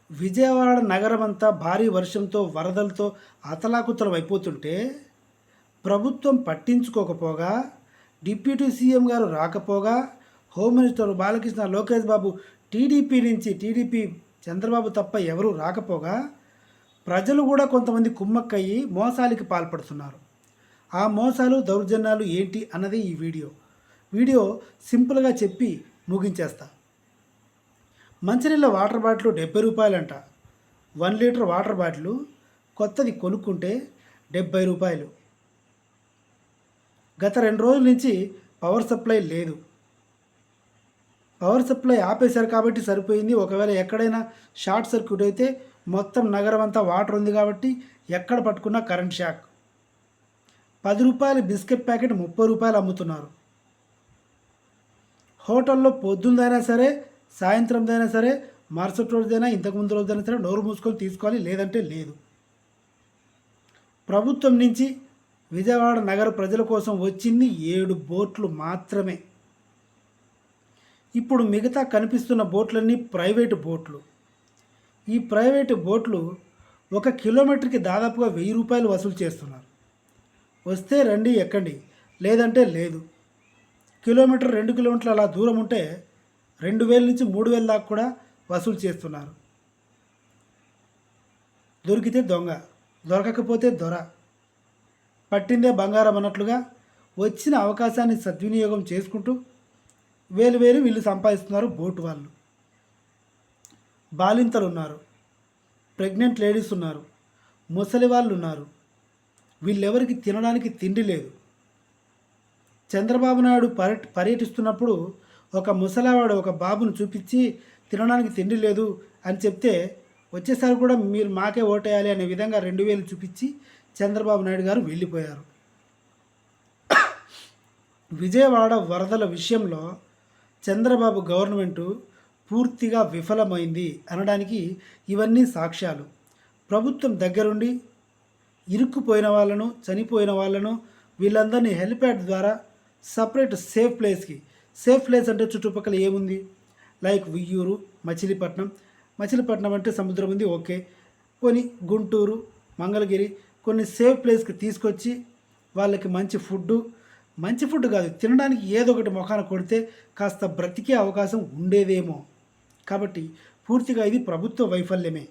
విజయవాడ నగరమంతా భారీ వర్షంతో వరదలతో అతలాకుతలం అయిపోతుంటే ప్రభుత్వం పట్టించుకోకపోగా, డిప్యూటీ సీఎం గారు రాకపోగా, home minister Balakrishna Lokesh Babu TDP Chandrababu తప్ప ఎవరూ రాకపోగా ప్రజలు కూడా కొంతమంది కుమ్మక్కయ్యి మోసాలకి పాల్పడుతున్నారు. ఆ మోసాలు దౌర్జన్యాలు ఏంటి అన్నది ఈ వీడియో సింపుల్గా చెప్పి ముగించేస్తా. మంచినీళ్ళ water bottle 70 రూపాయలంట. 1 litre water bottle కొత్తది కొనుక్కుంటే 70 రూపాయలు. గత 2 రోజుల నుంచి పవర్ సప్లై లేదు. పవర్ సప్లై ఆపేశారు కాబట్టి సరిపోయింది. ఒకవేళ ఎక్కడైనా షార్ట్ సర్క్యూట్ అయితే మొత్తం నగరం అంతా వాటర్ ఉంది కాబట్టి ఎక్కడ పట్టుకున్నా కరెంట్ షాక్. 10 రూపాయల బిస్కెట్ ప్యాకెట్ 30 రూపాయలు అమ్ముతున్నారు. హోటల్లో పొద్దున్నదైనా సరే, సాయంత్రందైనా సరే, మరుసటి రోజుదైనా, ఇంతకుముందు రోజుదైనా సరే నోరు మూసుకొని తీసుకోవాలి, లేదంటే లేదు. ప్రభుత్వం నుంచి విజయవాడ నగర ప్రజల కోసం వచ్చింది 7 బోట్లు మాత్రమే. ఇప్పుడు మిగతా కనిపిస్తున్న బోట్లన్నీ ప్రైవేటు బోట్లు. ఈ ప్రైవేటు బోట్లు 1 కిలోమీటర్కి దాదాపుగా 1000 రూపాయలు వసూలు చేస్తున్నారు. వస్తే రండి, ఎక్కండి, లేదంటే లేదు. కిలోమీటర్ 2 కిలోమీటర్లు అలా దూరం ఉంటే 2000 నుంచి 3000 దాకా కూడా వసూలు చేస్తున్నారు. దొరికితే దొంగ, దొరకకపోతే దొర, పట్టిందే బంగారం అన్నట్లుగా వచ్చిన అవకాశాన్ని సద్వినియోగం చేసుకుంటూ వేలు వీళ్ళు సంపాదిస్తున్నారు. బోటు వాళ్ళు, బాలింతలు ఉన్నారు, ప్రెగ్నెంట్ లేడీస్ ఉన్నారు, ముసలి వాళ్ళు ఉన్నారు. వీళ్ళెవరికి తినడానికి తిండి లేదు. చంద్రబాబు నాయుడు పర్యటిస్తున్నప్పుడు ఒక ముసలావాడు ఒక బాబును చూపించి తినడానికి తిండి లేదు అని చెప్తే వచ్చేసారి కూడా మీరు మాకే ఓటేయాలి అనే విధంగా 2000 చూపించి చంద్రబాబు నాయుడు గారు వెళ్ళిపోయారు. విజయవాడ వరదల విషయంలో చంద్రబాబు గవర్నమెంటు పూర్తిగా విఫలమైంది అనడానికి ఇవన్నీ సాక్ష్యాలు. ప్రభుత్వం దగ్గరుండి ఇరుక్కుపోయిన వాళ్ళను, చనిపోయిన వాళ్ళను వీళ్ళందరినీ హెలిప్యాడ్ ద్వారా సపరేట్ సేఫ్ ప్లేస్ అంటే చుట్టుపక్కల ఏముంది, లైక్ వియ్యూరు, మచిలీపట్నం అంటే సముద్రం ఉంది, ఓకే. కొన్ని గుంటూరు, మంగళగిరి, కొన్ని సేఫ్ ప్లేస్కి తీసుకొచ్చి వాళ్ళకి మంచి ఫుడ్ కాదు, తినడానికి ఏదో ఒకటి మొఖాన కొడితే కాస్త బ్రతికే అవకాశం ఉండేదేమో. కాబట్టి పూర్తిగా ఇది ప్రభుత్వ వైఫల్యమే.